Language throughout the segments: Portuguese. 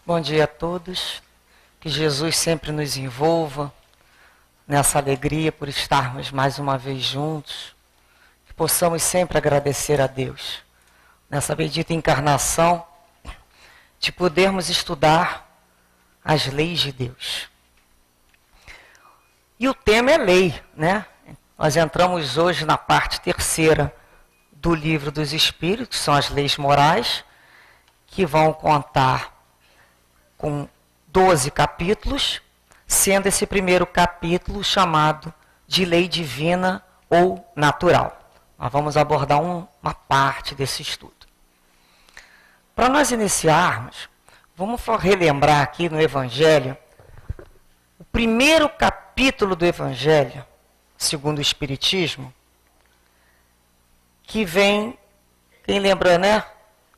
Bom dia a todos, que Jesus sempre nos envolva nessa alegria por estarmos mais uma vez juntos, que possamos sempre agradecer a Deus, nessa bendita encarnação, de podermos estudar as leis de Deus. E o tema é lei, né? Nós entramos hoje na parte terceira do Livro dos Espíritos, são as leis morais, que vão contar com 12 capítulos, sendo esse primeiro capítulo chamado de lei divina ou natural. Nós vamos abordar uma parte desse estudo. Para nós iniciarmos, vamos relembrar aqui no Evangelho, o primeiro capítulo do Evangelho, segundo o Espiritismo, que vem, quem lembra, né,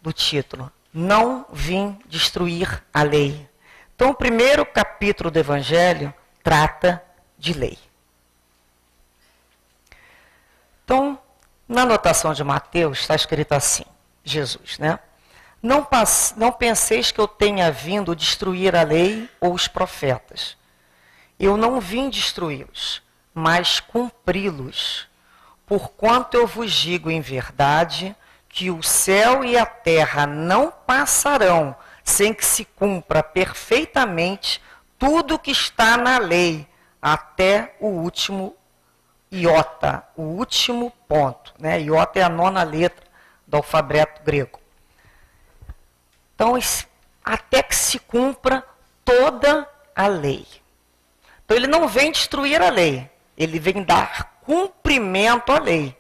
do título? Não vim destruir a lei. Então, o primeiro capítulo do Evangelho trata de lei. Então, na anotação de Mateus está escrito assim, Jesus, né? Não penseis que eu tenha vindo destruir a lei ou os profetas. Eu não vim destruí-los, mas cumpri-los. Porquanto eu vos digo em verdade que o céu e a terra não passarão sem que se cumpra perfeitamente tudo que está na lei, até o último iota, o último ponto, né? Iota é a 9ª letra do alfabeto grego. Então, até que se cumpra toda a lei. Então, ele não vem destruir a lei, ele vem dar cumprimento à lei.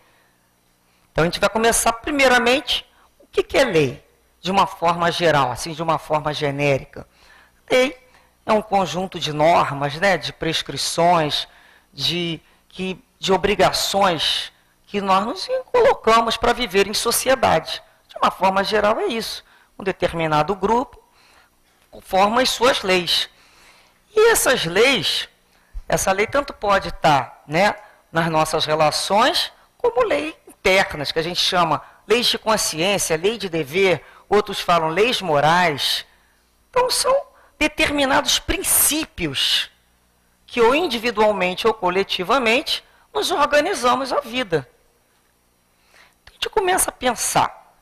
Então, a gente vai começar, primeiramente, o que é lei? De uma forma geral, assim, de uma forma genérica. Lei é um conjunto de normas, né, de prescrições, de obrigações que nós nos colocamos para viver em sociedade. De uma forma geral, é isso. Um determinado grupo forma as suas leis. E essas leis, essa lei tanto pode estar, né, nas nossas relações, como lei internas, que a gente chama leis de consciência, lei de dever, outros falam leis morais. Então, são determinados princípios que ou individualmente ou coletivamente nos organizamos a vida. Então, a gente começa a pensar.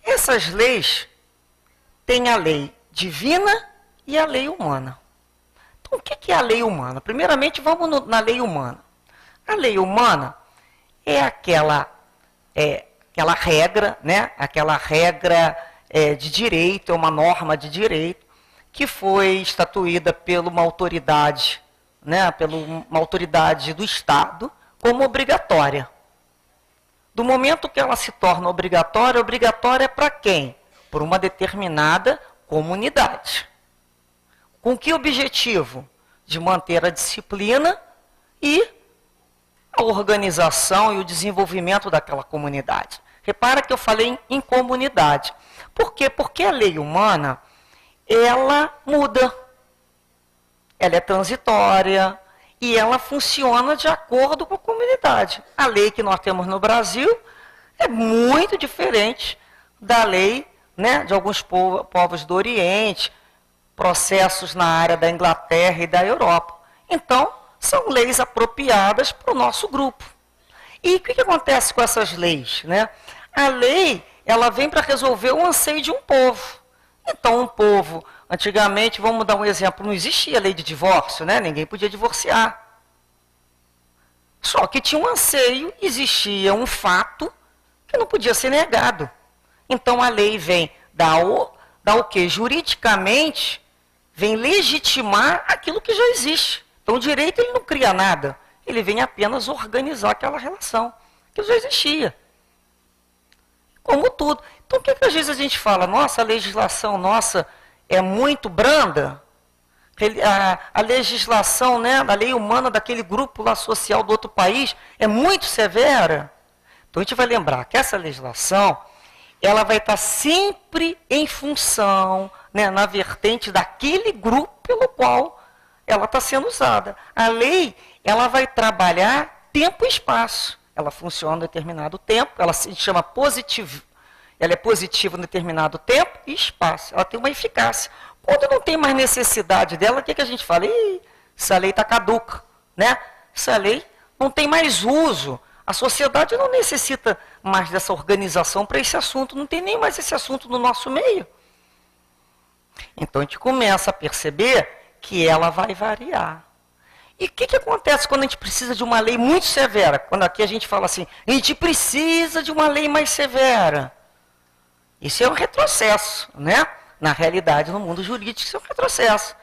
Essas leis têm a lei divina e a lei humana. Então, o que é a lei humana? Primeiramente, vamos na lei humana. A lei humana é aquela regra, né? Aquela regra de direito, é uma norma de direito, que foi estatuída por uma autoridade, né? Uma autoridade do Estado, como obrigatória. Do momento que ela se torna obrigatória para quem? Por uma determinada comunidade. Com que objetivo? De manter a disciplina e a organização e o desenvolvimento daquela comunidade. Repara que eu falei em comunidade. Por quê? Porque a lei humana, ela muda. Ela é transitória e ela funciona de acordo com a comunidade. A lei que nós temos no Brasil é muito diferente da lei, né, de alguns povos do Oriente, processos na área da Inglaterra e da Europa. Então, são leis apropriadas para o nosso grupo. E o que acontece com essas leis, né? A lei, ela vem para resolver o anseio de um povo. Então, um povo, antigamente, vamos dar um exemplo, não existia lei de divórcio, né? Ninguém podia divorciar. Só que tinha um anseio, existia um fato que não podia ser negado. Então, a lei vem dar o quê? Juridicamente, vem legitimar aquilo que já existe. Então, o direito ele não cria nada, ele vem apenas organizar aquela relação, que já existia. Como tudo. Então, o que às vezes a gente fala? Nossa, a legislação nossa é muito branda. A legislação, né, a lei humana daquele grupo lá social do outro país é muito severa. Então, a gente vai lembrar que essa legislação, ela vai estar sempre em função, né, na vertente daquele grupo pelo qual ela está sendo usada. A lei, ela vai trabalhar tempo e espaço. Ela funciona em determinado tempo, ela se chama Ela é positiva em determinado tempo e espaço. Ela tem uma eficácia. Quando não tem mais necessidade dela, o que a gente fala? Ih, essa lei está caduca, né? Essa lei não tem mais uso. A sociedade não necessita mais dessa organização para esse assunto. Não tem nem mais esse assunto no nosso meio. Então, a gente começa a perceber que ela vai variar. E o que acontece quando a gente precisa de uma lei muito severa? Quando aqui a gente fala assim, a gente precisa de uma lei mais severa. Isso é um retrocesso, né? Na realidade, no mundo jurídico, isso é um retrocesso.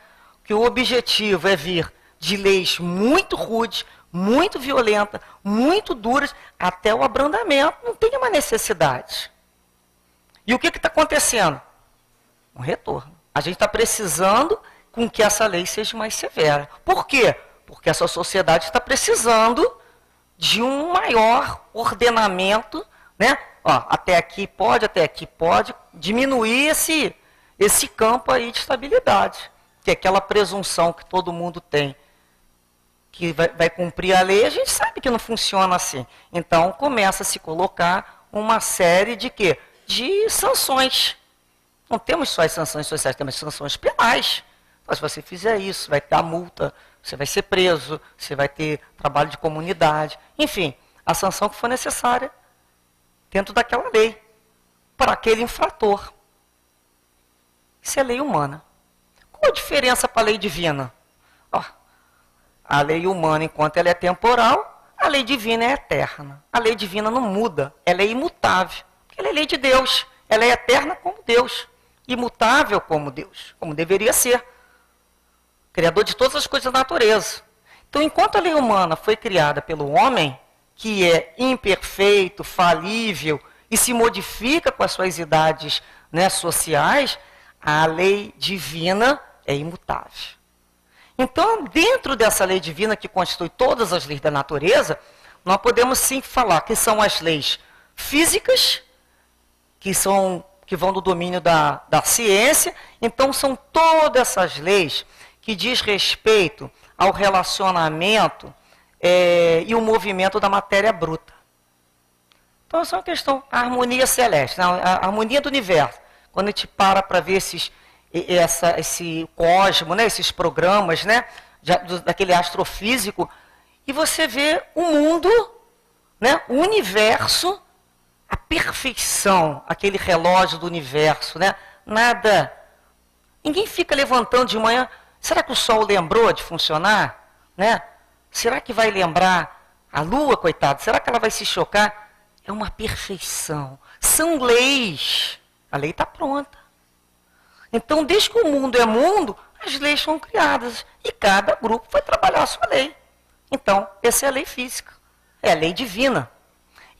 Que o objetivo é vir de leis muito rudes, muito violentas, muito duras, até o abrandamento. Não tem uma necessidade. E o que está acontecendo? Um retorno. A gente está precisando com que essa lei seja mais severa. Por quê? Porque essa sociedade está precisando de um maior ordenamento, né? Ó, até aqui pode, diminuir esse campo aí de estabilidade. Que é aquela presunção que todo mundo tem, que vai cumprir a lei, a gente sabe que não funciona assim. Então, começa a se colocar uma série de quê? De sanções. Não temos só as sanções sociais, temos sanções penais. Então, se você fizer isso, vai dar multa, você vai ser preso, você vai ter trabalho de comunidade. Enfim, a sanção que for necessária dentro daquela lei, para aquele infrator. Isso é lei humana. Qual a diferença para a lei divina? Ó, a lei humana, enquanto ela é temporal, a lei divina é eterna. A lei divina não muda, ela é imutável. Ela é lei de Deus, ela é eterna como Deus, imutável como Deus, como deveria ser. Criador de todas as coisas da natureza. Então, enquanto a lei humana foi criada pelo homem, que é imperfeito, falível e se modifica com as suas idades, né, sociais, a lei divina é imutável. Então, dentro dessa lei divina que constitui todas as leis da natureza, nós podemos sim falar que são as leis físicas, que vão do domínio da ciência. Então, são todas essas leis que diz respeito ao relacionamento e o movimento da matéria bruta. Então, essa é uma questão, a harmonia celeste, a harmonia do universo. Quando a gente para ver esse cosmo, né, esses programas, né, daquele astrofísico, e você vê o mundo, né, o universo, a perfeição, aquele relógio do universo, né, nada. Ninguém fica levantando de manhã. Será que o Sol lembrou de funcionar? Né? Será que vai lembrar a Lua, coitada? Será que ela vai se chocar? É uma perfeição. São leis. A lei está pronta. Então, desde que o mundo é mundo, as leis são criadas. E cada grupo vai trabalhar a sua lei. Então, essa é a lei física. É a lei divina.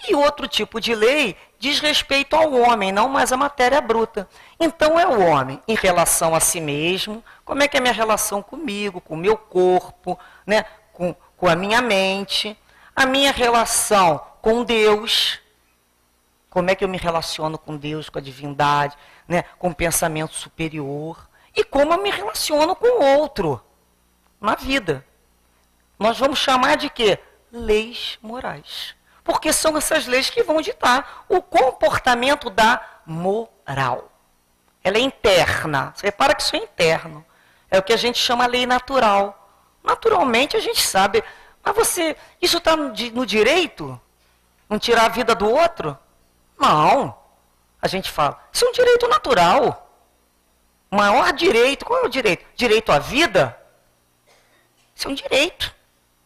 E outro tipo de lei diz respeito ao homem, não mais à matéria bruta. Então, é o homem em relação a si mesmo. Como é que é a minha relação comigo, com o meu corpo, né? com a minha mente. A minha relação com Deus. Como é que eu me relaciono com Deus, com a divindade, né? Com o pensamento superior. E como eu me relaciono com o outro na vida. Nós vamos chamar de quê? Leis morais. Porque são essas leis que vão ditar o comportamento da moral. Ela é interna. Você repara que isso é interno. É o que a gente chama lei natural. Naturalmente a gente sabe. Mas isso está no direito? Não tirar a vida do outro? Não. A gente fala, isso é um direito natural. O maior direito, qual é o direito? Direito à vida? Isso é um direito.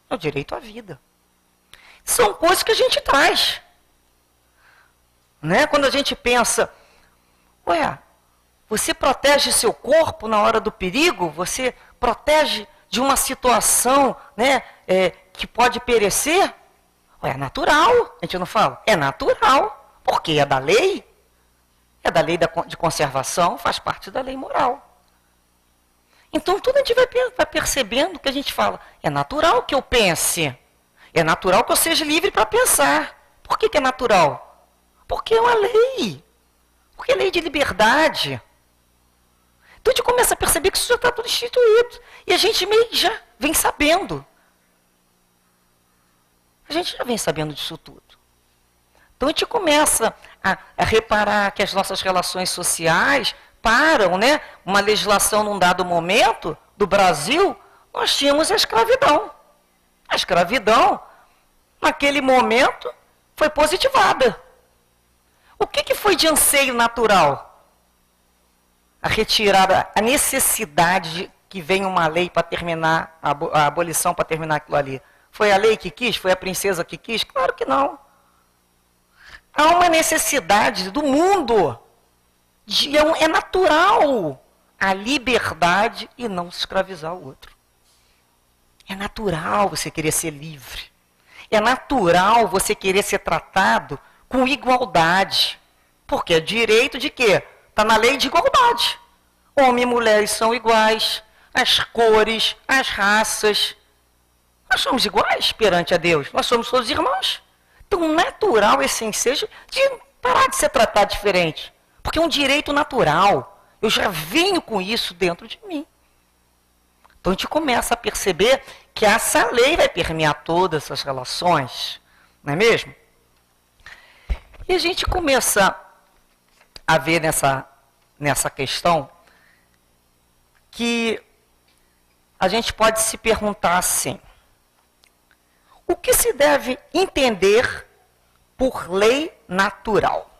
É o direito à vida. São coisas que a gente traz. Né? Quando a gente pensa, você protege seu corpo na hora do perigo? Você protege de uma situação, né, que pode perecer? É natural, a gente não fala? É natural, porque é da lei. É da lei de conservação, faz parte da lei moral. Então, tudo a gente vai percebendo que a gente fala, é natural que eu pense. É natural que eu seja livre para pensar. Por que é natural? Porque é uma lei. Porque é lei de liberdade. Então a gente começa a perceber que isso já está tudo instituído. E a gente meio que já vem sabendo. A gente já vem sabendo disso tudo. Então a gente começa a reparar que as nossas relações sociais param, né? Uma legislação num dado momento do Brasil, nós tínhamos a escravidão. A escravidão, naquele momento, foi positivada. O que foi de anseio natural? A retirada, a necessidade de que venha uma lei para terminar, a abolição para terminar aquilo ali. Foi a lei que quis? Foi a princesa que quis? Claro que não. Há uma necessidade do mundo. É natural a liberdade e não se escravizar o outro. É natural você querer ser livre. É natural você querer ser tratado com igualdade. Porque é direito de quê? Está na lei de igualdade. Homem e mulheres são iguais. As cores, as raças. Nós somos iguais perante a Deus. Nós somos todos irmãos. Então, natural esse ensejo de parar de ser tratado diferente. Porque é um direito natural. Eu já venho com isso dentro de mim. Então, a gente começa a perceber que essa lei vai permear todas essas relações. Não é mesmo? E a gente começa a ver nessa questão que a gente pode se perguntar assim: o que se deve entender por lei natural?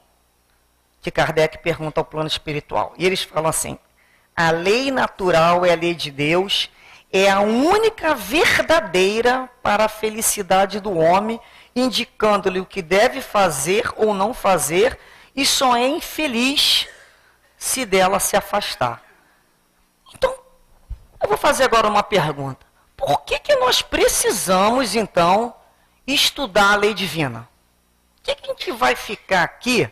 Que Kardec pergunta ao plano espiritual. E eles falam assim: a lei natural é a lei de Deus, é a única verdadeira para a felicidade do homem, indicando-lhe o que deve fazer ou não fazer, e só é infeliz se dela se afastar. Então, eu vou fazer agora uma pergunta. Por que nós precisamos, então, estudar a lei divina? Por que a gente vai ficar aqui,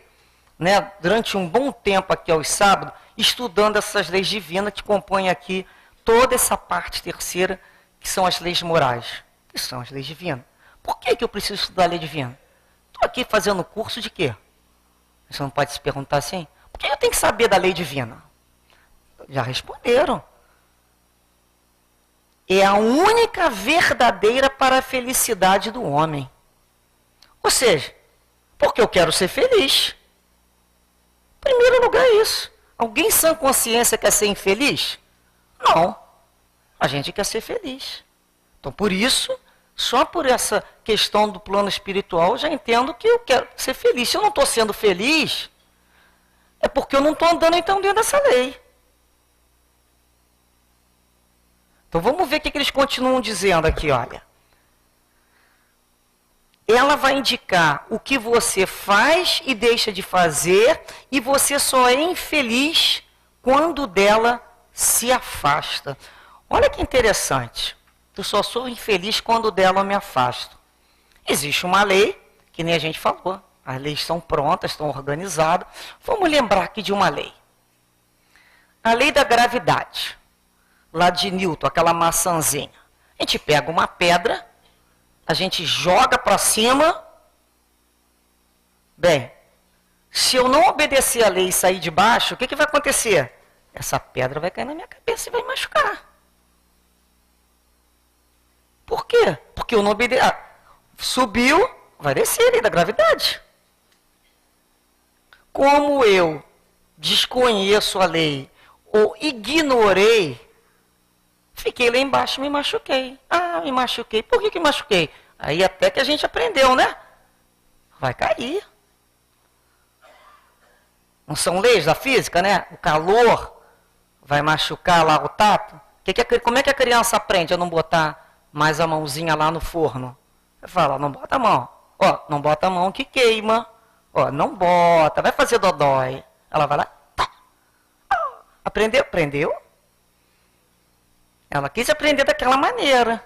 né, durante um bom tempo aqui aos sábados, estudando essas leis divinas que compõem aqui toda essa parte terceira, que são as leis morais, que são as leis divinas? Por que eu preciso estudar a lei divina? Estou aqui fazendo curso de quê? Você não pode se perguntar assim? Por que eu tenho que saber da lei divina? Já responderam. É a única verdadeira para a felicidade do homem. Ou seja, porque eu quero ser feliz. Em primeiro lugar é isso. Alguém sã consciência quer ser infeliz? Não. A gente quer ser feliz. Então, por isso, só por essa questão do plano espiritual, eu já entendo que eu quero ser feliz. Se eu não estou sendo feliz, é porque eu não estou andando então dentro dessa lei. Então vamos ver o que eles continuam dizendo aqui, olha. Ela vai indicar o que você faz e deixa de fazer, e você só é infeliz quando dela se afasta. Olha que interessante. Eu só sou infeliz quando dela eu me afasto. Existe uma lei, que nem a gente falou. As leis estão prontas, estão organizadas. Vamos lembrar aqui de uma lei. A lei da gravidade. Lá de Newton, aquela maçãzinha. A gente pega uma pedra, a gente joga para cima. Bem, se eu não obedecer a lei e sair de baixo, o que vai acontecer? Essa pedra vai cair na minha cabeça e vai machucar. Por quê? Porque eu não obedeci. Subiu, vai descer a lei da gravidade. Como eu desconheço a lei ou ignorei, fiquei lá embaixo e me machuquei. Me machuquei. Por que machuquei? Aí até que a gente aprendeu, né? Vai cair. Não são leis da física, né? O calor vai machucar lá o tato. Como é que a criança aprende a não botar mais a mãozinha lá no forno? Você fala, não bota a mão. Não bota a mão que queima. Não bota. Vai fazer dodói. Ela vai lá. Tá. Aprendeu? Aprendeu. Ela quis aprender daquela maneira,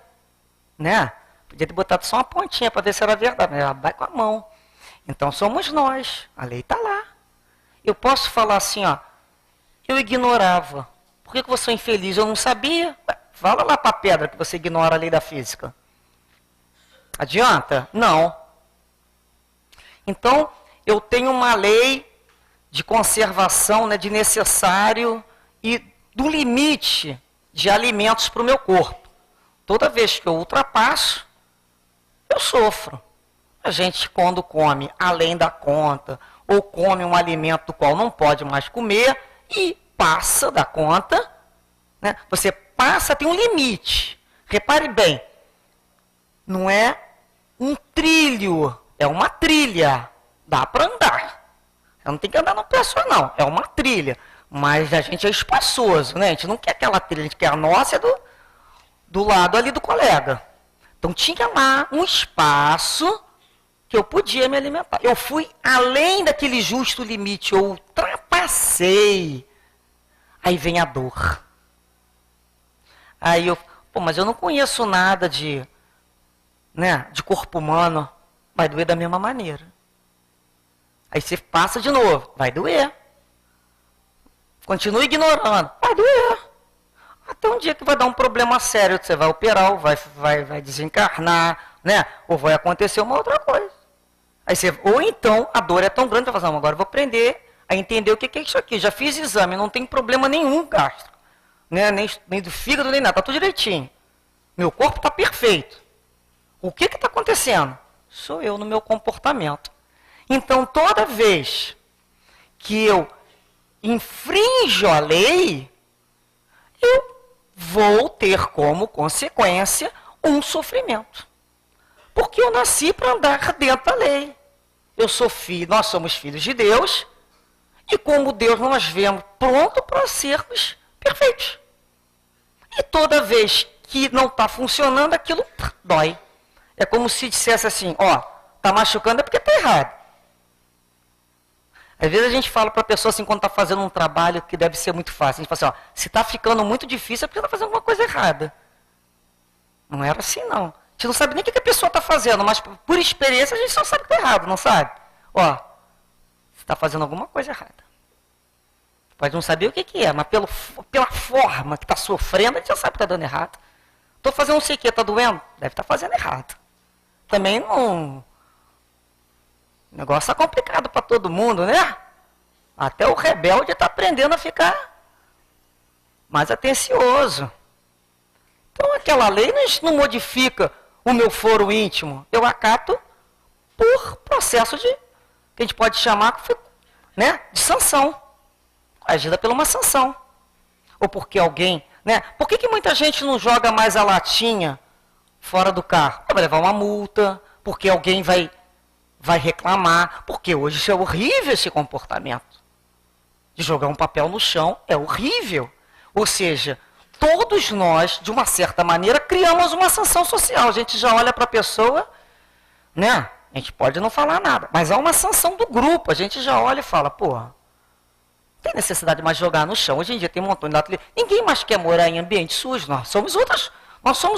né? Podia ter botado só uma pontinha para ver se era verdade, mas ela vai com a mão. Então somos nós, a lei está lá. Eu posso falar assim, eu ignorava. Por que você é infeliz? Eu não sabia. Fala lá para a pedra que você ignora a lei da física. Adianta? Não. Então, eu tenho uma lei de conservação, né, de necessário e do limite de alimentos para o meu corpo. Toda vez que eu ultrapasso, eu sofro. A gente, quando come além da conta, ou come um alimento do qual não pode mais comer, e passa da conta, né? Você passa, tem um limite. Repare bem, não é um trilho, é uma trilha. Dá para andar. Não tem que andar no pé só, não. É uma trilha. Mas a gente é espaçoso, né? A gente não quer aquela trilha, a gente quer a nossa é do lado ali do colega. Então tinha lá um espaço que eu podia me alimentar. Eu fui além daquele justo limite, eu ultrapassei. Aí vem a dor. Aí eu, mas eu não conheço nada de corpo humano. Vai doer da mesma maneira. Aí você passa de novo, vai doer. Continua ignorando, vai doer. Até um dia que vai dar um problema sério, você vai operar, ou vai desencarnar, né? Ou vai acontecer uma outra coisa. Aí você, ou então a dor é tão grande, você vai falar, agora eu vou aprender a entender o que é isso aqui. Já fiz exame, não tem problema nenhum gástrico. Né? Nem do fígado, nem nada, está tudo direitinho. Meu corpo está perfeito. O que está acontecendo? Sou eu no meu comportamento. Então, toda vez que eu infrinjo a lei, eu vou ter como consequência um sofrimento. Porque eu nasci para andar dentro da lei. Eu sou filho, nós somos filhos de Deus, e como Deus nós vemos pronto para sermos perfeitos. E toda vez que não está funcionando, aquilo dói. É como se dissesse assim, ó, está machucando é porque está errado. Às vezes a gente fala para a pessoa assim, quando está fazendo um trabalho que deve ser muito fácil, a gente fala assim, ó, se está ficando muito difícil é porque está fazendo alguma coisa errada. Não era assim, não. A gente não sabe nem o que a pessoa está fazendo, mas por experiência a gente só sabe que está errado, não sabe? Ó, você está fazendo alguma coisa errada. Pode não saber o que é, mas pela forma que está sofrendo, a gente já sabe que está dando errado. Estou fazendo não sei o que, está doendo? Deve estar fazendo errado. Também não... O negócio está complicado para todo mundo, né? Até o rebelde está aprendendo a ficar mais atencioso. Então, aquela lei não modifica o meu foro íntimo. Eu acato por processo que a gente pode chamar, né, de sanção. Agida por uma sanção. Ou porque alguém... Né? Por que muita gente não joga mais a latinha fora do carro? Vai levar uma multa, porque alguém vai reclamar, porque hoje isso é horrível esse comportamento. De jogar um papel no chão é horrível. Ou seja, todos nós, de uma certa maneira, criamos uma sanção social. A gente já olha para a pessoa, né? A gente pode não falar nada, mas há uma sanção do grupo. A gente já olha e fala, porra, não tem necessidade mais de jogar no chão. Hoje em dia tem um montão de atletas. Ninguém mais quer morar em ambiente sujo. Nós somos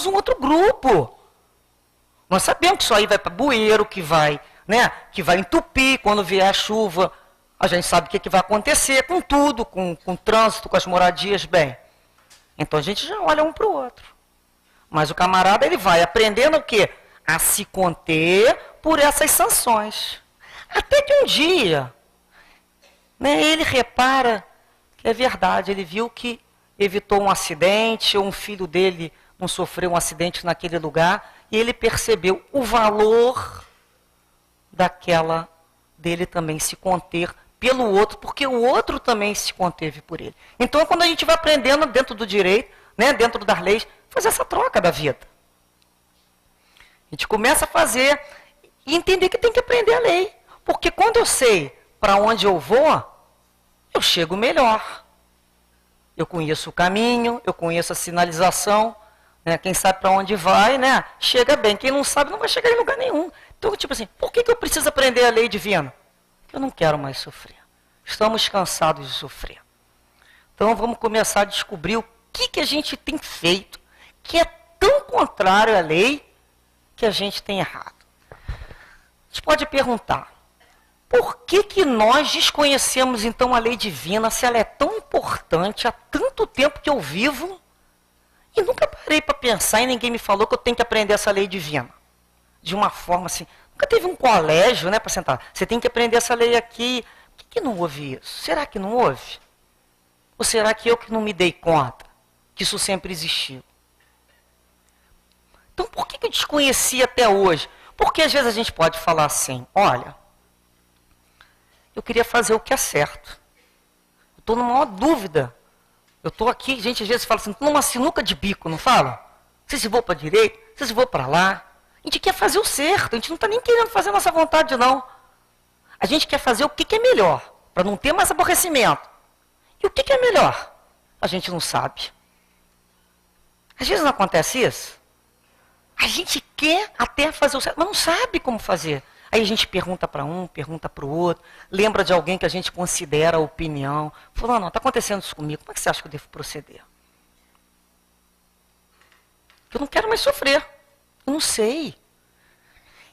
um outro grupo. Nós sabemos que isso aí vai para bueiro, que vai entupir quando vier a chuva. A gente sabe o que vai acontecer com tudo, com o trânsito, com as moradias, bem. Então a gente já olha um para o outro. Mas o camarada ele vai aprendendo o quê? A se conter por essas sanções. Até que um dia, né, ele repara que é verdade, ele viu que evitou um acidente, ou um filho dele não sofreu um acidente naquele lugar, e ele percebeu o valor dele também se conter pelo outro, porque o outro também se conteve por ele. Então, quando a gente vai aprendendo dentro do direito, né, dentro das leis, fazer essa troca da vida. A gente começa a fazer e entender que tem que aprender a lei. Porque quando eu sei para onde eu vou, eu chego melhor. Eu conheço o caminho, eu conheço a sinalização, né, quem sabe para onde vai, né, chega bem. Quem não sabe não vai chegar em lugar nenhum. Então, tipo assim, por que eu preciso aprender a lei divina? Eu não quero mais sofrer. Estamos cansados de sofrer. Então, vamos começar a descobrir o que a gente tem feito que é tão contrário à lei que a gente tem errado. A gente pode perguntar, por que nós desconhecemos, então, a lei divina, se ela é tão importante há tanto tempo que eu vivo e nunca parei para pensar e ninguém me falou que eu tenho que aprender essa lei divina? De uma forma assim, nunca teve um colégio, né, para sentar. Você tem que aprender essa lei aqui. Por que não houve isso? Será que não houve? Ou será que eu que não me dei conta que isso sempre existiu? Então, por que eu desconheci até hoje? Porque às vezes a gente pode falar assim, olha, eu queria fazer o que é certo. Eu estou numa dúvida. Eu estou aqui, gente às vezes fala assim, numa sinuca de bico, não fala? Não sei se vou para a direita, não sei se vou para lá. A gente quer fazer o certo, a gente não está nem querendo fazer a nossa vontade, não. A gente quer fazer o que é melhor, para não ter mais aborrecimento. E o que é melhor? A gente não sabe. Às vezes não acontece isso. A gente quer até fazer o certo, mas não sabe como fazer. Aí a gente pergunta para um, pergunta para o outro, lembra de alguém que a gente considera a opinião. Fala, não, está acontecendo isso comigo, como é que você acha que eu devo proceder? Eu não quero mais sofrer, eu não sei.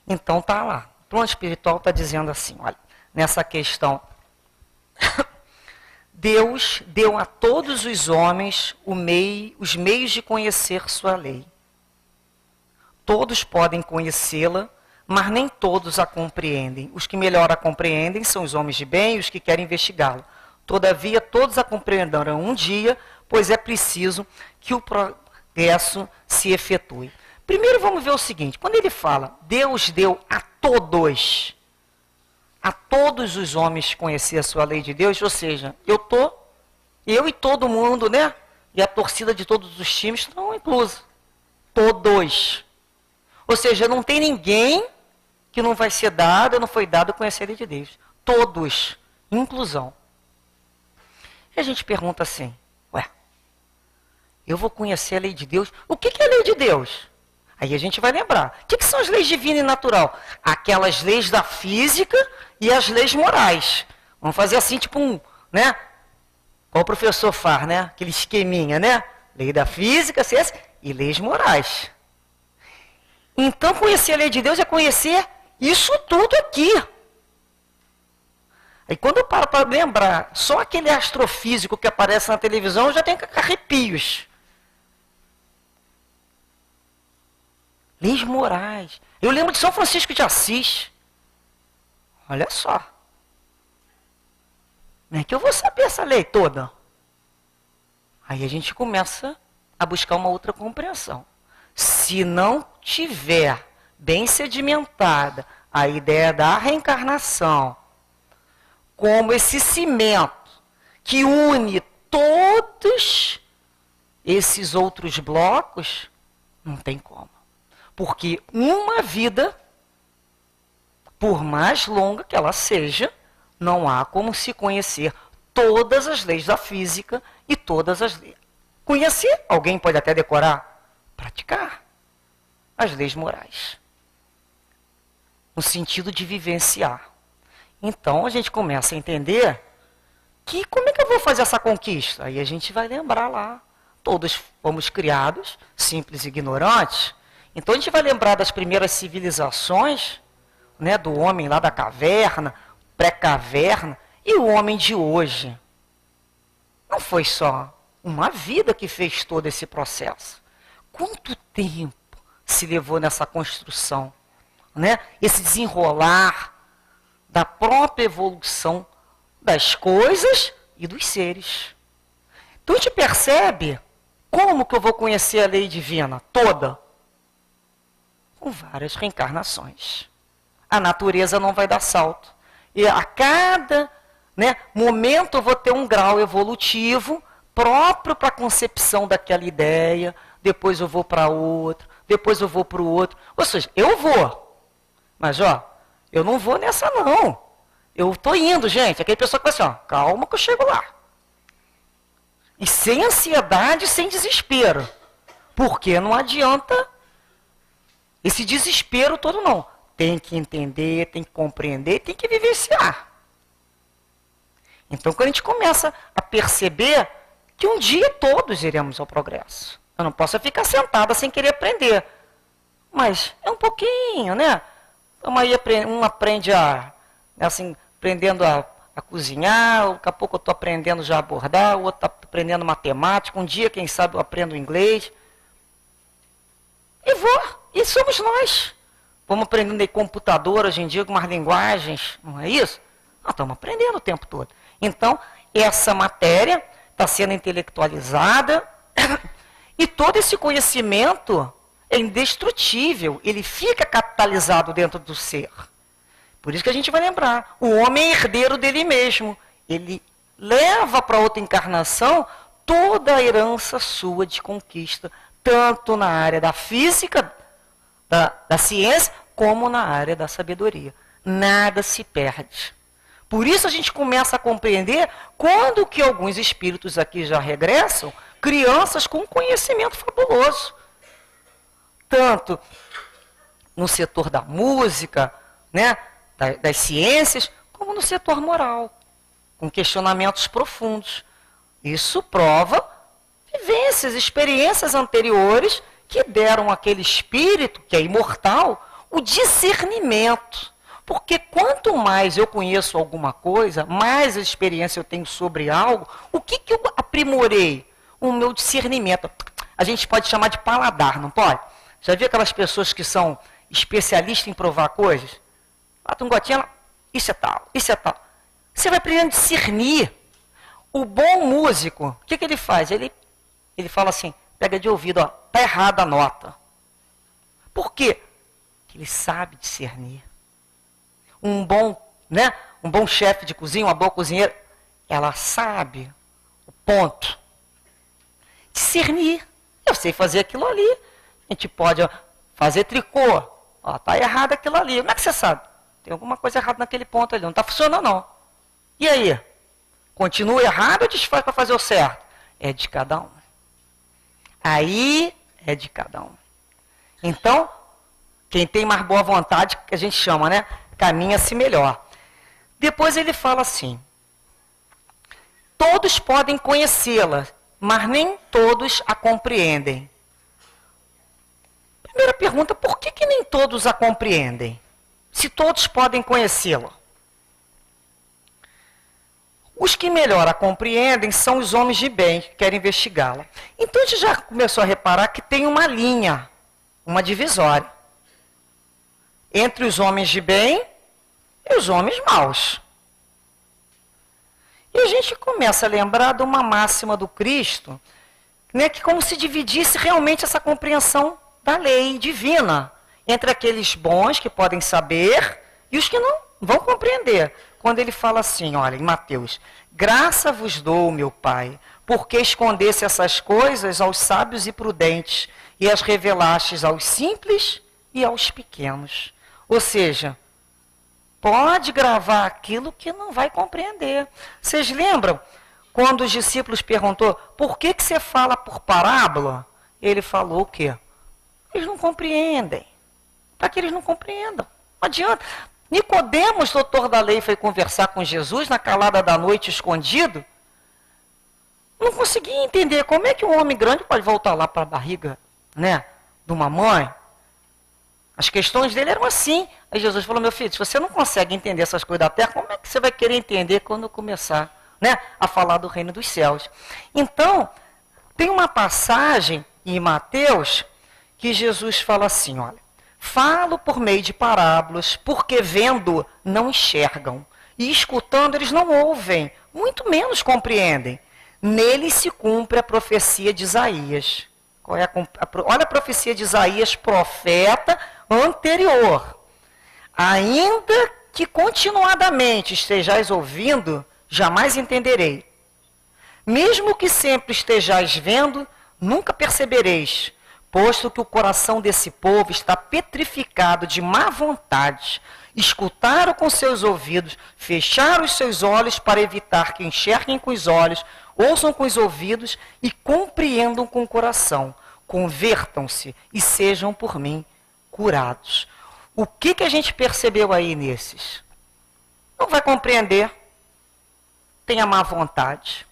Então tá lá, o plano espiritual está dizendo assim, olha, nessa questão, Deus deu a todos os homens os meios de conhecer sua lei. Todos podem conhecê-la, mas nem todos a compreendem. Os que melhor a compreendem são os homens de bem e os que querem investigá-la. Todavia, todos a compreenderão um dia, pois é preciso que o progresso se efetue. Primeiro vamos ver o seguinte, quando ele fala, Deus deu a todos os homens conhecer a sua lei de Deus, ou seja, eu e todo mundo, né? E a torcida de todos os times estão inclusos. Todos. Ou seja, não tem ninguém que não vai ser dado, não foi dado conhecer a lei de Deus. Todos. Inclusão. E a gente pergunta assim, ué, eu vou conhecer a lei de Deus? O que é a lei de Deus? Aí a gente vai lembrar. O que são as leis divina e natural? Aquelas leis da física e as leis morais. Vamos fazer assim, tipo né? Qual o professor faz, né? Aquele esqueminha, né? Lei da física, ciência e leis morais. Então, conhecer a lei de Deus é conhecer isso tudo aqui. Aí, quando eu paro para lembrar, só aquele astrofísico que aparece na televisão, eu já tenho arrepios. Leis morais. Eu lembro de São Francisco de Assis. Olha só. Como é que eu vou saber essa lei toda? Aí a gente começa a buscar uma outra compreensão. Se não tiver bem sedimentada a ideia da reencarnação, como esse cimento que une todos esses outros blocos, não tem como. Porque uma vida, por mais longa que ela seja, não há como se conhecer todas as leis da física e todas as leis. Conhecer, alguém pode até decorar, praticar as leis morais. No sentido de vivenciar. Então a gente começa a entender que como é que eu vou fazer essa conquista? Aí a gente vai lembrar lá. Todos fomos criados, simples e ignorantes. Então a gente vai lembrar das primeiras civilizações, né, do homem lá da caverna, pré-caverna, e o homem de hoje. Não foi só uma vida que fez todo esse processo. Quanto tempo se levou nessa construção, né? Esse desenrolar da própria evolução das coisas e dos seres. Então a gente percebe como que eu vou conhecer a lei divina toda? Com várias reencarnações. A natureza não vai dar salto. E a cada, né, momento eu vou ter um grau evolutivo próprio para a concepção daquela ideia, depois eu vou para outro, depois eu vou para o outro. Ou seja, eu vou. Mas, ó, eu não vou nessa não. Eu estou indo, gente. Aquele pessoal que vai assim, ó, calma que eu chego lá. E sem ansiedade, sem desespero. Porque não adianta esse desespero todo, não. Tem que entender, tem que compreender, tem que vivenciar. Então, quando a gente começa a perceber que um dia todos iremos ao progresso. Eu não posso ficar sentada sem querer aprender. Mas é um pouquinho, né? Um aprende aprendendo a cozinhar, daqui a pouco eu estou aprendendo já a bordar, o outro está aprendendo matemática, um dia, quem sabe, eu aprendo inglês. E somos nós. Vamos aprendendo aí computador hoje em dia, com umas linguagens, não é isso? Nós estamos aprendendo o tempo todo. Então, essa matéria está sendo intelectualizada e todo esse conhecimento é indestrutível, ele fica capitalizado dentro do ser. Por isso que a gente vai lembrar, o homem é herdeiro dele mesmo. Ele leva para outra encarnação toda a herança sua de conquista, tanto na área da física, da ciência, como na área da sabedoria. Nada se perde. Por isso a gente começa a compreender quando que alguns espíritos aqui já regressam, crianças com conhecimento fabuloso. Tanto no setor da música, né, das ciências, como no setor moral, com questionamentos profundos. Isso prova vivências, experiências anteriores que deram àquele espírito, que é imortal, o discernimento. Porque quanto mais eu conheço alguma coisa, mais experiência eu tenho sobre algo, o que eu aprimorei? O meu discernimento. A gente pode chamar de paladar, não pode? Já viu aquelas pessoas que são especialistas em provar coisas? Bota um gotinho, isso é tal, isso é tal. Você vai aprendendo a discernir. O bom músico, o que ele faz? Ele fala assim, pega de ouvido, ó, tá errada a nota. Por quê? Porque ele sabe discernir. Um bom chefe de cozinha, uma boa cozinheira, ela sabe o ponto. Discernir. Eu sei fazer aquilo ali. A gente pode fazer tricô. Ó, tá errado aquilo ali. Como é que você sabe? Tem alguma coisa errada naquele ponto ali. Não está funcionando, não. E aí? Continua errado ou desfaz para fazer o certo? É de cada um. Aí é de cada um. Então, quem tem mais boa vontade, que a gente chama, né? Caminha-se melhor. Depois ele fala assim, todos podem conhecê-la, mas nem todos a compreendem. Primeira pergunta, por que nem todos a compreendem? Se todos podem conhecê-la. Os que melhor a compreendem são os homens de bem, que querem investigá-la. Então a gente já começou a reparar que tem uma linha, uma divisória, entre os homens de bem e os homens maus. E a gente começa a lembrar de uma máxima do Cristo, né, que como se dividisse realmente essa compreensão da lei divina, entre aqueles bons que podem saber e os que não vão compreender. Quando ele fala assim, olha, em Mateus, graça vos dou, meu Pai, porque escondesse essas coisas aos sábios e prudentes, e as revelastes aos simples e aos pequenos. Ou seja, pode gravar aquilo que não vai compreender. Vocês lembram quando os discípulos perguntou, por que você fala por parábola? Ele falou o quê? Eles não compreendem. Para que eles não compreendam. Não adianta. Nicodemos, doutor da lei, foi conversar com Jesus na calada da noite, escondido. Não conseguia entender como é que um homem grande pode voltar lá para a barriga, né, de uma mãe. As questões dele eram assim. Aí Jesus falou, meu filho, se você não consegue entender essas coisas da terra, como é que você vai querer entender quando eu começar, né, a falar do reino dos céus? Então, tem uma passagem em Mateus que Jesus fala assim, olha, falo por meio de parábolas, porque vendo não enxergam, e escutando eles não ouvem, muito menos compreendem. Nele se cumpre a profecia de Isaías. Olha a profecia de Isaías, profeta anterior. Ainda que continuadamente estejais ouvindo, jamais entenderei. Mesmo que sempre estejais vendo, nunca percebereis, posto que o coração desse povo está petrificado de má vontade. Escutaram com seus ouvidos, fecharam os seus olhos para evitar que enxerguem com os olhos, ouçam com os ouvidos e compreendam com o coração. Convertam-se e sejam por mim curados. O que a gente percebeu aí nesses? Não vai compreender, tem a má vontade.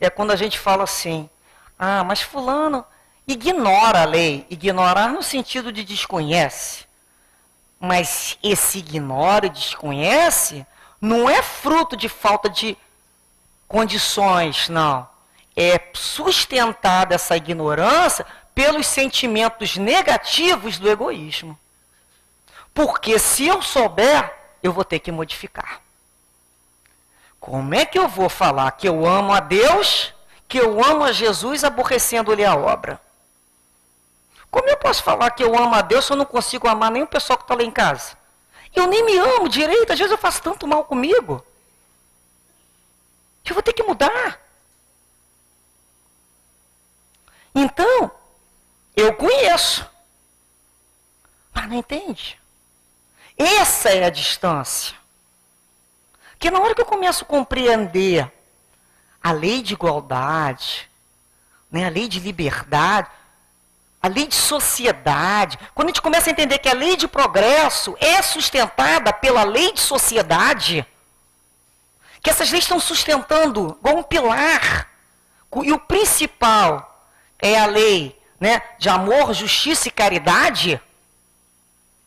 É quando a gente fala assim, ah, mas fulano ignora a lei, ignorar no sentido de desconhece. Mas esse ignora e desconhece não é fruto de falta de condições, não. É sustentada essa ignorância pelos sentimentos negativos do egoísmo. Porque se eu souber, eu vou ter que modificar. Como é que eu vou falar que eu amo a Deus, que eu amo a Jesus, aborrecendo-lhe a obra? Como eu posso falar que eu amo a Deus se eu não consigo amar nem o pessoal que está lá em casa? Eu nem me amo direito, às vezes eu faço tanto mal comigo. Que eu vou ter que mudar. Então, eu conheço. Mas não entende. Essa é a distância. Que na hora que eu começo a compreender a lei de igualdade, né, a lei de liberdade, a lei de sociedade, quando a gente começa a entender que a lei de progresso é sustentada pela lei de sociedade, que essas leis estão sustentando igual um pilar, e o principal é a lei, né, de amor, justiça e caridade,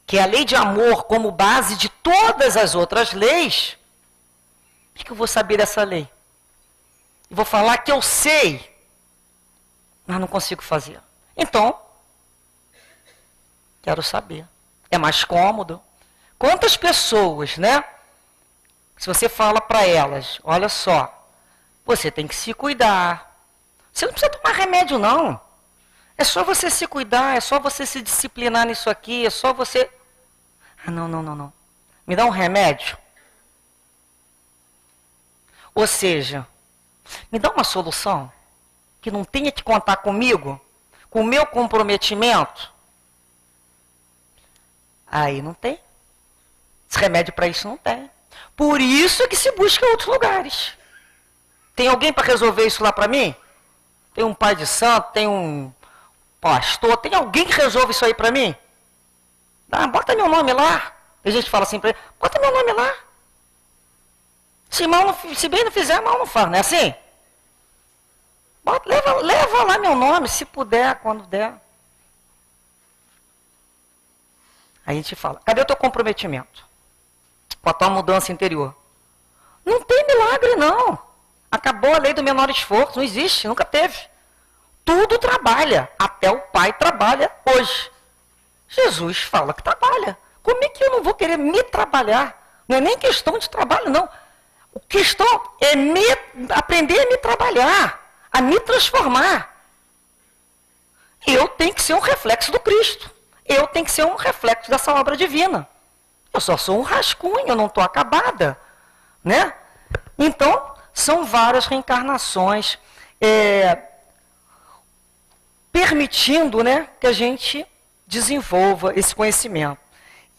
que é a lei de amor como base de todas as outras leis, o que eu vou saber dessa lei? Eu vou falar que eu sei, mas não consigo fazer. Então, quero saber. É mais cômodo. Quantas pessoas, né? Se você fala para elas, olha só, você tem que se cuidar. Você não precisa tomar remédio, não. É só você se cuidar, é só você se disciplinar nisso aqui, é só você... Ah, não. Me dá um remédio. Ou seja, me dá uma solução que não tenha que contar comigo, com o meu comprometimento. Aí não tem. Esse remédio para isso não tem. Por isso é que se busca outros lugares. Tem alguém para resolver isso lá para mim? Tem um pai de santo, tem um pastor, tem alguém que resolve isso aí para mim? Ah, bota meu nome lá. A gente fala assim para ele, bota meu nome lá. Se bem não fizer, mal não faz, não é assim? Bota, leva lá meu nome, se puder, quando der. Aí a gente fala, cadê o teu comprometimento? Com a tua mudança interior? Não tem milagre, não. Acabou a lei do menor esforço, não existe, nunca teve. Tudo trabalha, até o Pai trabalha hoje. Jesus fala que trabalha. Como é que eu não vou querer me trabalhar? Não é nem questão de trabalho, não. A questão é aprender a me trabalhar, a me transformar. Eu tenho que ser um reflexo do Cristo. Eu tenho que ser um reflexo dessa obra divina. Eu só sou um rascunho, eu não estou acabada. Né? Então, são várias reencarnações permitindo, né, que a gente desenvolva esse conhecimento.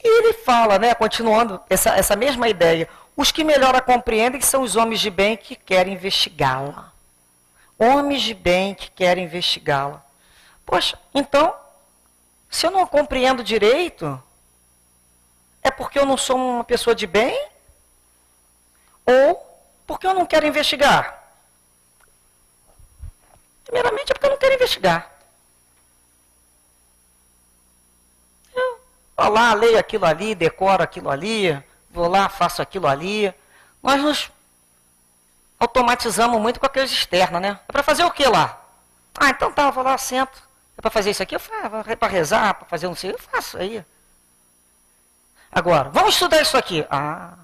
E ele fala, né, continuando essa mesma ideia, os que melhor a compreendem são os homens de bem que querem investigá-la. Homens de bem que querem investigá-la. Poxa, então, se eu não compreendo direito, é porque eu não sou uma pessoa de bem? Ou porque eu não quero investigar? Primeiramente é porque eu não quero investigar. Eu vou lá, leio aquilo ali, decoro aquilo ali, vou lá, faço aquilo ali. Nós nos automatizamos muito com aqueles externos, né? É para fazer o que lá? Ah, então tá, eu vou lá, sento. É para fazer isso aqui? Eu faço. É para rezar, para fazer não sei, eu faço aí. Agora, vamos estudar isso aqui. Ah,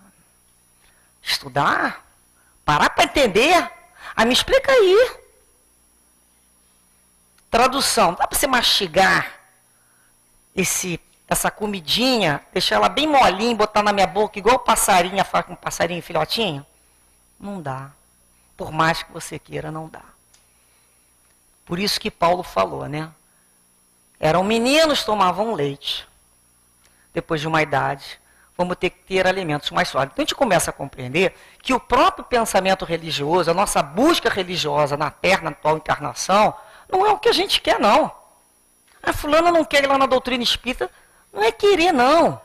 estudar? Parar para entender? Ah, me explica aí. Tradução, dá para você mastigar essa comidinha, deixar ela bem molinha, botar na minha boca, igual passarinho faz com um passarinho filhotinho? Não dá. Por mais que você queira, não dá. Por isso que Paulo falou, né? Eram meninos, tomavam leite. Depois de uma idade, vamos ter que ter alimentos mais sólidos. Então a gente começa a compreender que o próprio pensamento religioso, a nossa busca religiosa na Terra, na atual encarnação, não é o que a gente quer, não. A fulana não quer ir lá na doutrina espírita, não é querer, não.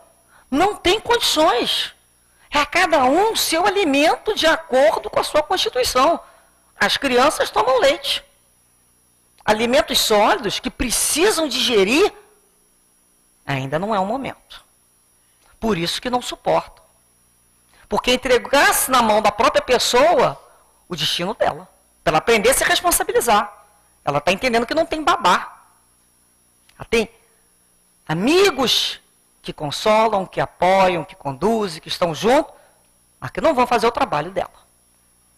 Não tem condições. É a cada um o seu alimento de acordo com a sua constituição. As crianças tomam leite. Alimentos sólidos que precisam digerir, ainda não é o momento. Por isso que não suportam. Porque entregar-se na mão da própria pessoa o destino dela. Para ela aprender a se responsabilizar. Ela está entendendo que não tem babá. Ela tem amigos que consolam, que apoiam, que conduzem, que estão juntos, mas que não vão fazer o trabalho dela.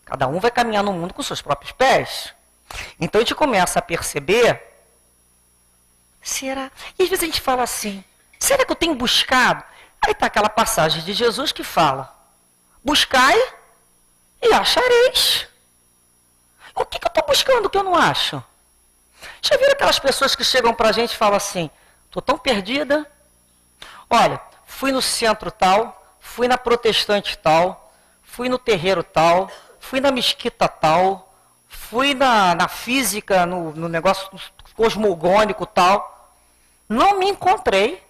Cada um vai caminhar no mundo com seus próprios pés. Então a gente começa a perceber Será? E às vezes a gente fala assim, será que eu tenho buscado? Aí está aquela passagem de Jesus que fala, buscai e achareis. O que eu estou buscando que eu não acho? Já viram aquelas pessoas que chegam para a gente e falam assim, estou tão perdida. Olha, fui no centro tal, fui na protestante tal, fui no terreiro tal, fui na mesquita tal, fui na física, no negócio cosmogônico tal. Não me encontrei.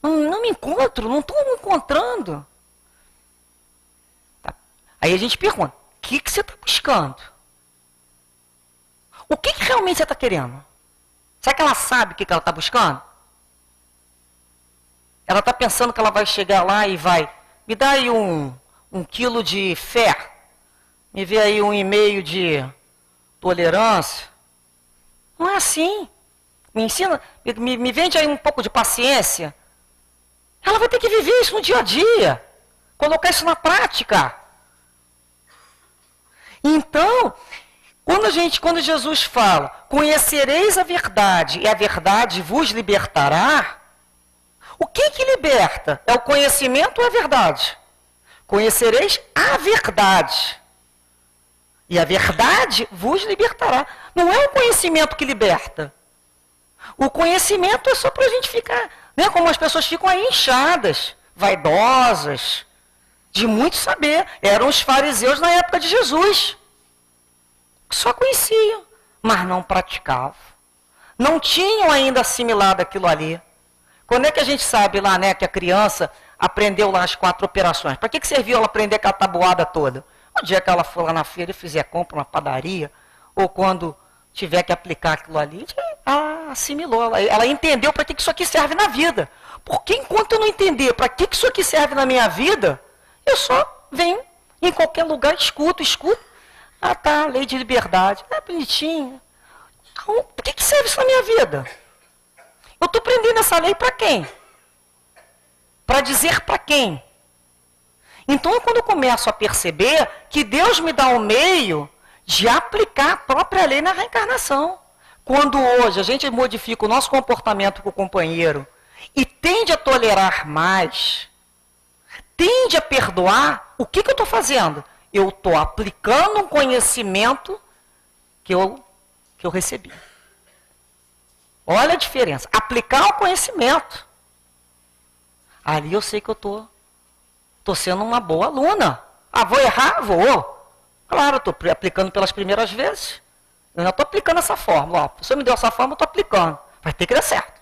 Não me encontro, não estou me encontrando. Tá. Aí a gente pergunta, o que você está buscando? O que realmente você está querendo? Será que ela sabe o que ela está buscando? Ela está pensando que ela vai chegar lá e vai, me dá aí um quilo de fé, me vê aí 1,5 de tolerância. Não é assim. Me ensina, me vende aí um pouco de paciência. Ela vai ter que viver isso no dia a dia, colocar isso na prática. Então, quando Jesus fala, conhecereis a verdade e a verdade vos libertará, o que liberta? É o conhecimento ou a verdade? Conhecereis a verdade. E a verdade vos libertará. Não é o conhecimento que liberta. O conhecimento é só para a gente ficar, né, como as pessoas ficam aí inchadas, vaidosas, de muito saber. Eram os fariseus na época de Jesus. Só conheciam, mas não praticavam. Não tinham ainda assimilado aquilo ali. Quando é que a gente sabe lá, né, que a criança aprendeu lá as 4 operações? Para que serviu ela aprender aquela tabuada toda? O dia que ela for lá na feira e fizer compra na padaria, ou quando tiver que aplicar aquilo ali, ela assimilou, ela entendeu para que isso aqui serve na vida. Porque enquanto eu não entender para que isso aqui serve na minha vida, eu só venho em qualquer lugar, escuto. Ah, tá, lei de liberdade. É bonitinho. Então, para que serve isso na minha vida? Eu estou prendendo essa lei para quem? Para dizer para quem? Então é quando eu começo a perceber que Deus me dá um meio de aplicar a própria lei na reencarnação. Quando hoje a gente modifica o nosso comportamento com o companheiro e tende a tolerar mais, tende a perdoar, o que eu estou fazendo? Eu estou aplicando um conhecimento que eu recebi. Olha a diferença. Aplicar o conhecimento. Ali eu sei que eu estou sendo uma boa aluna. Ah, vou errar? Vou. Claro, estou aplicando pelas primeiras vezes. Eu ainda estou aplicando essa fórmula. Ó, o senhor me deu essa fórmula, eu estou aplicando. Vai ter que dar certo.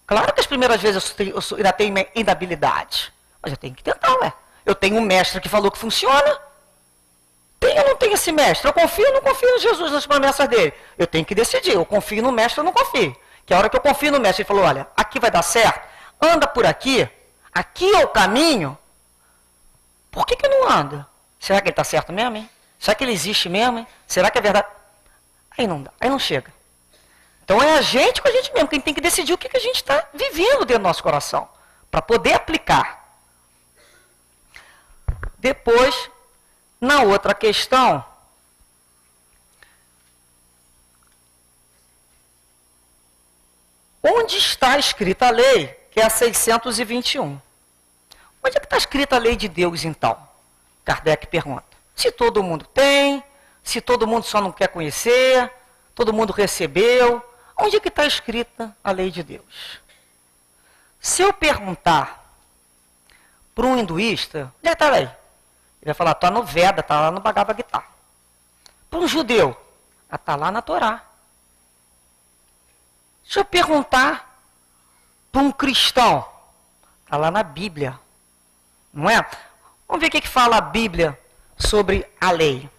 Claro que as primeiras vezes eu ainda tenho inabilidade. Mas eu tenho que tentar, ué. Eu tenho um mestre que falou que funciona. Tenho ou não tenho esse mestre? Eu confio ou não confio em Jesus, nas promessas dele? Eu tenho que decidir. Eu confio no mestre ou não confio. Que a hora que eu confio no mestre, ele falou, olha, aqui vai dar certo. Anda por aqui. Aqui é o caminho. Por que não anda? Será que ele está certo mesmo, hein? Será que ele existe mesmo, hein? Será que é verdade? Aí não dá, aí não chega. Então é a gente com a gente mesmo, quem tem que decidir o que a gente está vivendo dentro do nosso coração, para poder aplicar. Depois, na outra questão, onde está escrita a lei, que é a 621? Onde é que está escrita a lei de Deus, então? Kardec pergunta. Se todo mundo tem, se todo mundo só não quer conhecer, todo mundo recebeu, onde é que está escrita a lei de Deus? Se eu perguntar para um hinduísta, onde é que está a lei? Ele vai falar, está no Veda, está lá no Bhagavad Gita. Para um judeu, está lá na Torá. Se eu perguntar para um cristão, está lá na Bíblia. Não é? Vamos ver o que fala a Bíblia sobre a lei.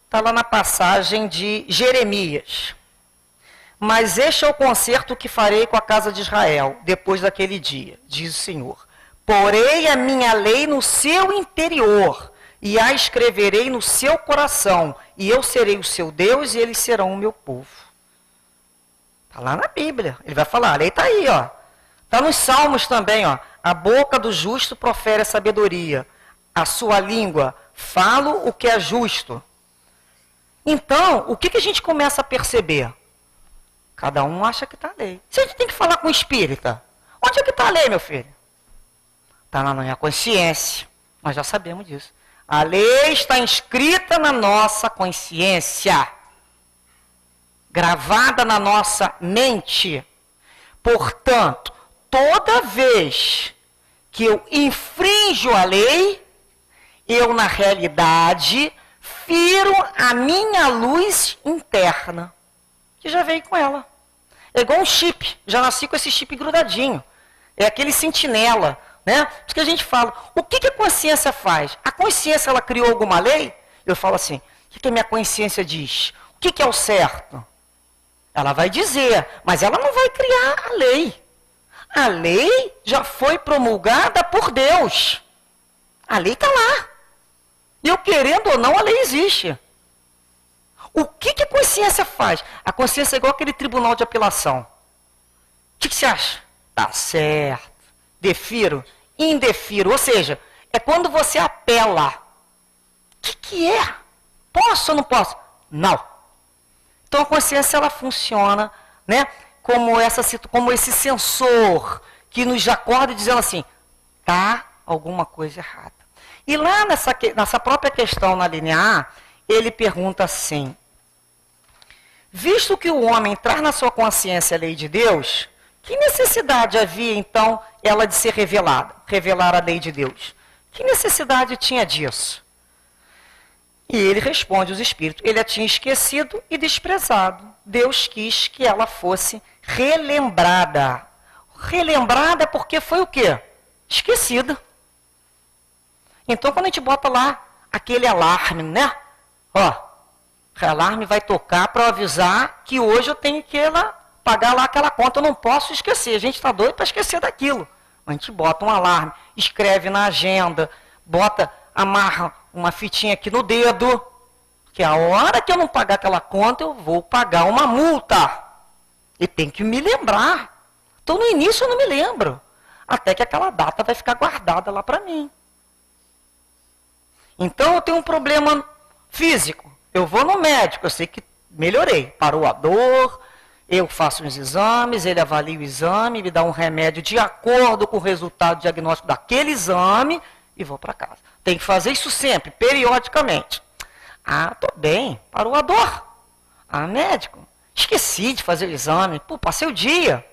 Está lá na passagem de Jeremias. Mas este é o concerto que farei com a casa de Israel, depois daquele dia, diz o Senhor. Porei a minha lei no seu interior, e a escreverei no seu coração, e eu serei o seu Deus, e eles serão o meu povo. Está lá na Bíblia. Ele vai falar, a lei está aí, ó. Está nos Salmos também, ó. A boca do justo profere a sabedoria. A sua língua fala o que é justo. Então, o que a gente começa a perceber? Cada um acha que está a lei. Se a gente tem que falar com o espírita, onde é que está a lei, meu filho? Está na minha consciência. Nós já sabemos disso. A lei está inscrita na nossa consciência, gravada na nossa mente. Portanto, toda vez que eu infrinjo a lei, eu, na realidade, firo a minha luz interna, que já veio com ela. É igual um chip, já nasci com esse chip grudadinho. É aquele sentinela, né? Por isso que a gente fala, o que a consciência faz? A consciência, ela criou alguma lei? Eu falo assim, o que a minha consciência diz? O que é o certo? Ela vai dizer, mas ela não vai criar a lei. A lei já foi promulgada por Deus. A lei está lá. Eu querendo ou não, a lei existe. O que a consciência faz? A consciência é igual aquele tribunal de apelação. O que você acha? Tá certo. Defiro, indefiro. Ou seja, é quando você apela. O que é? Posso ou não posso? Não. Então a consciência, ela funciona, né, como esse sensor que nos acorda dizendo assim, tá alguma coisa errada. E lá nessa própria questão na linha A, ele pergunta assim, visto que o homem traz na sua consciência a lei de Deus, que necessidade havia então ela de ser revelada, revelar a lei de Deus? Que necessidade tinha disso? E ele responde aos espíritos, ele a tinha esquecido e desprezado. Deus quis que ela fosse relembrada. Relembrada porque foi o quê? Esquecida. Então, quando a gente bota lá aquele alarme, né? Ó, o alarme vai tocar para avisar que hoje eu tenho que pagar lá aquela conta, eu não posso esquecer. A gente está doido para esquecer daquilo. A gente bota um alarme, escreve na agenda, amarra uma fitinha aqui no dedo, que a hora que eu não pagar aquela conta, eu vou pagar uma multa. E tem que me lembrar. Então, no início eu não me lembro. Até que aquela data vai ficar guardada lá para mim. Então, eu tenho um problema físico. Eu vou no médico, eu sei que melhorei. Parou a dor, eu faço uns exames, ele avalia o exame, me dá um remédio de acordo com o resultado diagnóstico daquele exame e vou para casa. Tem que fazer isso sempre, periodicamente. Ah, tô bem, parou a dor. Ah, médico, esqueci de fazer o exame. Pô, passei o dia.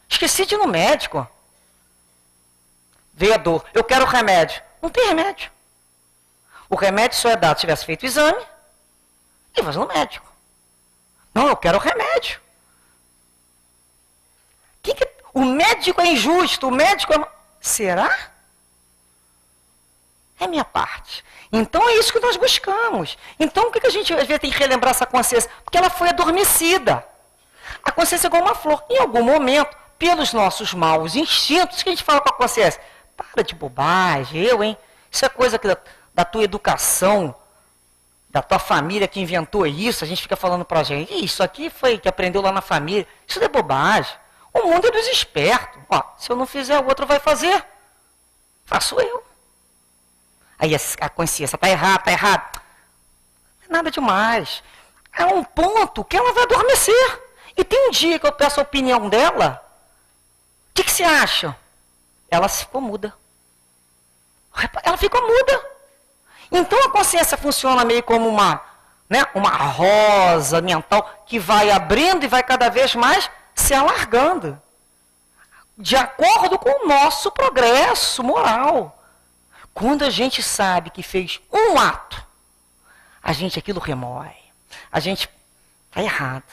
Esqueci de ir no médico. Veio a dor, eu quero o remédio. Não tem remédio. O remédio só é dado se tivesse feito o exame e fazer no médico. Não, eu quero o remédio. O médico é injusto, o médico é... Será? É minha parte. Então é isso que nós buscamos. Então o que a gente às vezes tem que relembrar essa consciência? Porque ela foi adormecida. A consciência é igual uma flor. Em algum momento, pelos nossos maus instintos, que a gente fala com a consciência, para de bobagem, hein? Isso é coisa da tua educação, da tua família que inventou isso, a gente fica falando pra gente, isso aqui foi que aprendeu lá na família, isso não é bobagem. O mundo é dos espertos. Ó, se eu não fizer, o outro vai fazer. Faço eu. Aí a consciência, está errado, está errado. Não é nada demais. É um ponto que ela vai adormecer. E tem um dia que eu peço a opinião dela, o que você acha? Ela ficou muda. Ela ficou muda. Então a consciência funciona meio como uma rosa mental que vai abrindo e vai cada vez mais se alargando. De acordo com o nosso progresso moral. Quando a gente sabe que fez um ato, a gente aquilo remói. A gente está errado.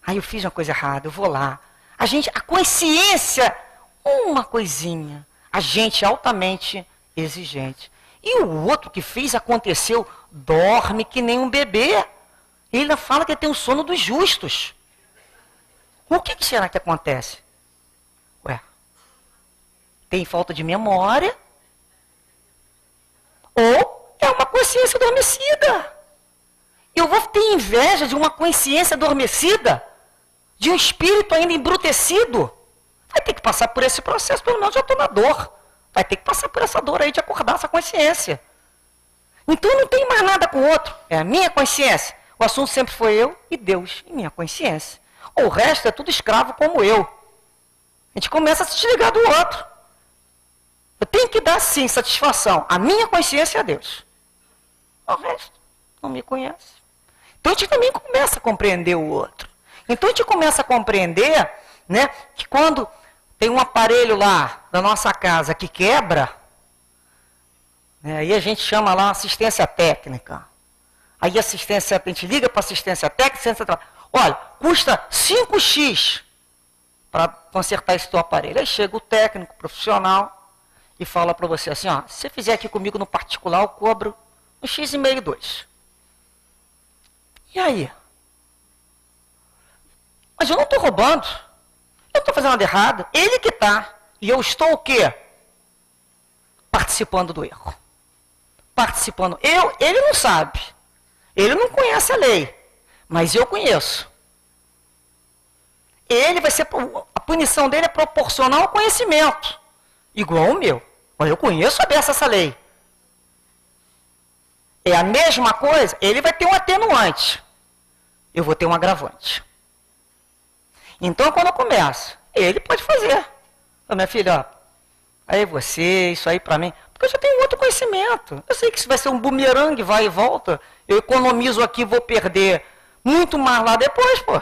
Aí eu fiz uma coisa errada, eu vou lá. A consciência, uma coisinha. A gente é altamente exigente. E o outro que fez, aconteceu, dorme que nem um bebê. Ele ainda fala que tem o sono dos justos. O que será que acontece? Ué, tem falta de memória? Ou é uma consciência adormecida? Eu vou ter inveja de uma consciência adormecida? De um espírito ainda embrutecido? Vai ter que passar por esse processo, pelo menos já estou na dor. Vai ter que passar por essa dor aí de acordar essa consciência. Então não tem mais nada com o outro. É a minha consciência. O assunto sempre foi eu e Deus, e minha consciência. O resto é tudo escravo como eu. A gente começa a se desligar do outro. Eu tenho que dar, sim, satisfação à minha consciência e a Deus. O resto não me conhece. Então a gente também começa a compreender o outro. Então a gente começa a compreender, né, que quando tem um aparelho lá da nossa casa que quebra, né, aí a gente chama lá assistência técnica. Aí a gente liga para assistência técnica, olha, custa 5x para consertar esse teu aparelho. Aí chega o técnico profissional e fala para você assim, ó, se você fizer aqui comigo no particular, eu cobro um x e meio, 2. E aí? Mas eu não estou roubando. Eu não estou fazendo nada errado. Ele que está. E eu estou o quê? Participando do erro. Participando. Ele não sabe. Ele não conhece a lei. Mas eu conheço. Ele vai ser... A punição dele é proporcional ao conhecimento. Igual o meu. Mas eu conheço a beça essa lei. É a mesma coisa. Ele vai ter um atenuante. Eu vou ter um agravante. Então, quando eu começo, ele pode fazer. Ô, minha filha, ó, aí você, isso aí para mim. Porque eu já tenho outro conhecimento. Eu sei que isso vai ser um bumerangue, vai e volta. Eu economizo aqui, vou perder muito mais lá depois, pô.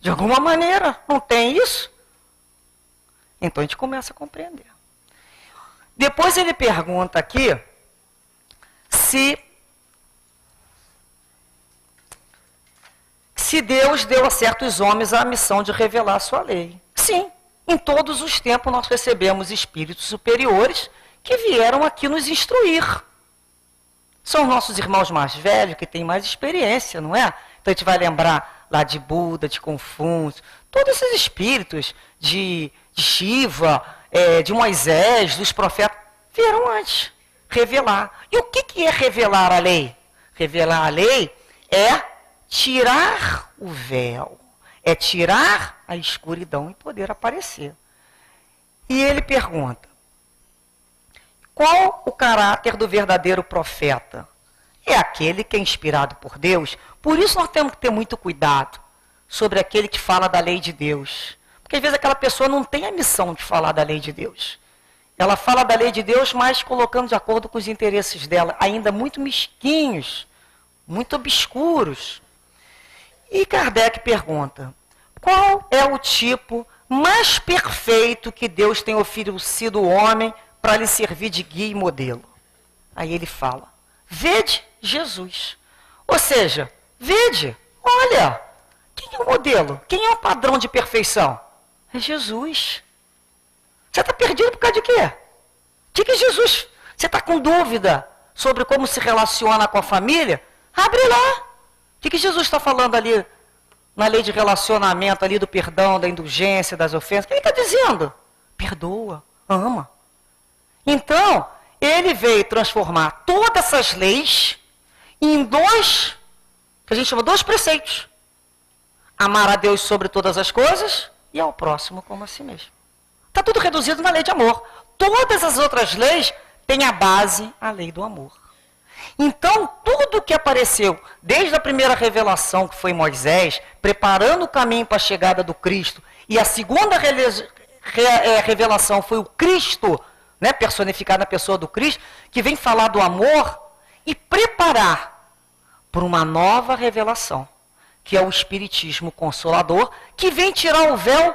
De alguma maneira, não tem isso? Então a gente começa a compreender. Depois ele pergunta aqui se Deus deu a certos homens a missão de revelar a sua lei. Sim, em todos os tempos nós recebemos espíritos superiores que vieram aqui nos instruir. São nossos irmãos mais velhos, que têm mais experiência, não é? Então a gente vai lembrar lá de Buda, de Confúcio, todos esses espíritos de Shiva, de Moisés, dos profetas, vieram antes revelar. E o que é revelar a lei? Revelar a lei é tirar o véu, é tirar a escuridão e poder aparecer. E ele pergunta, qual o caráter do verdadeiro profeta? É aquele que é inspirado por Deus. Por isso nós temos que ter muito cuidado sobre aquele que fala da lei de Deus. Porque às vezes aquela pessoa não tem a missão de falar da lei de Deus. Ela fala da lei de Deus, mas colocando de acordo com os interesses dela, ainda muito mesquinhos, muito obscuros. E Kardec pergunta, qual é o tipo mais perfeito que Deus tem oferecido ao homem para lhe servir de guia e modelo? Aí ele fala, vede Jesus. Ou seja, vede, olha, quem é o modelo? Quem é o padrão de perfeição? É Jesus. Você está perdido por causa de quê? De que Jesus? Você está com dúvida sobre como se relaciona com a família? Abre lá. O que Jesus está falando ali na lei de relacionamento, ali do perdão, da indulgência, das ofensas? O que ele está dizendo? Perdoa, ama. Então, ele veio transformar todas essas leis em dois, que a gente chama dois preceitos. Amar a Deus sobre todas as coisas e ao próximo como a si mesmo. Está tudo reduzido na lei de amor. Todas as outras leis têm a base, a lei do amor. Então, tudo que apareceu, desde a primeira revelação, que foi Moisés, preparando o caminho para a chegada do Cristo, e a segunda revelação foi o Cristo, né, personificado na pessoa do Cristo, que vem falar do amor e preparar para uma nova revelação, que é o Espiritismo Consolador, que vem tirar o véu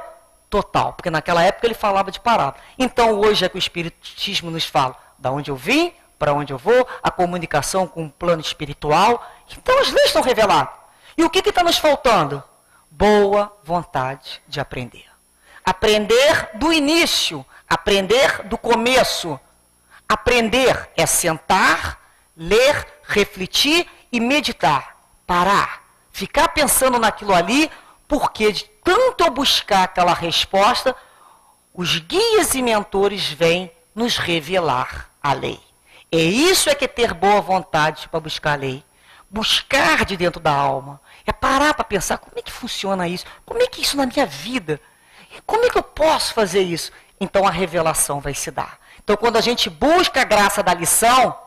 total, porque naquela época ele falava de parábola. Então hoje é que o Espiritismo nos fala da onde eu vim, para onde eu vou, a comunicação com o plano espiritual. Então as leis estão reveladas. E o que está nos faltando? Boa vontade de aprender. Aprender do início, aprender do começo. Aprender é sentar, ler, refletir e meditar. Parar, ficar pensando naquilo ali, porque de tanto eu buscar aquela resposta, os guias e mentores vêm nos revelar a lei. É isso é que é ter boa vontade para buscar a lei. Buscar de dentro da alma. É parar para pensar, como é que funciona isso? Como é que isso na minha vida? Como é que eu posso fazer isso? Então a revelação vai se dar. Então quando a gente busca a graça da lição,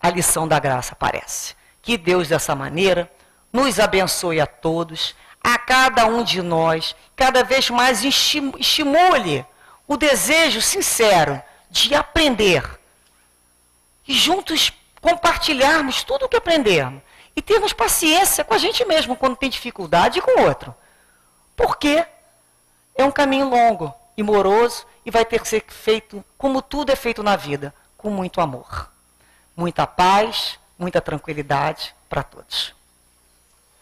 a lição da graça aparece. Que Deus, dessa maneira, nos abençoe a todos, a cada um de nós, cada vez mais estimule o desejo sincero de aprender e juntos compartilharmos tudo o que aprendemos e termos paciência com a gente mesmo quando tem dificuldade e com o outro. Porque é um caminho longo e moroso e vai ter que ser feito como tudo é feito na vida, com muito amor. Muita paz, muita tranquilidade para todos.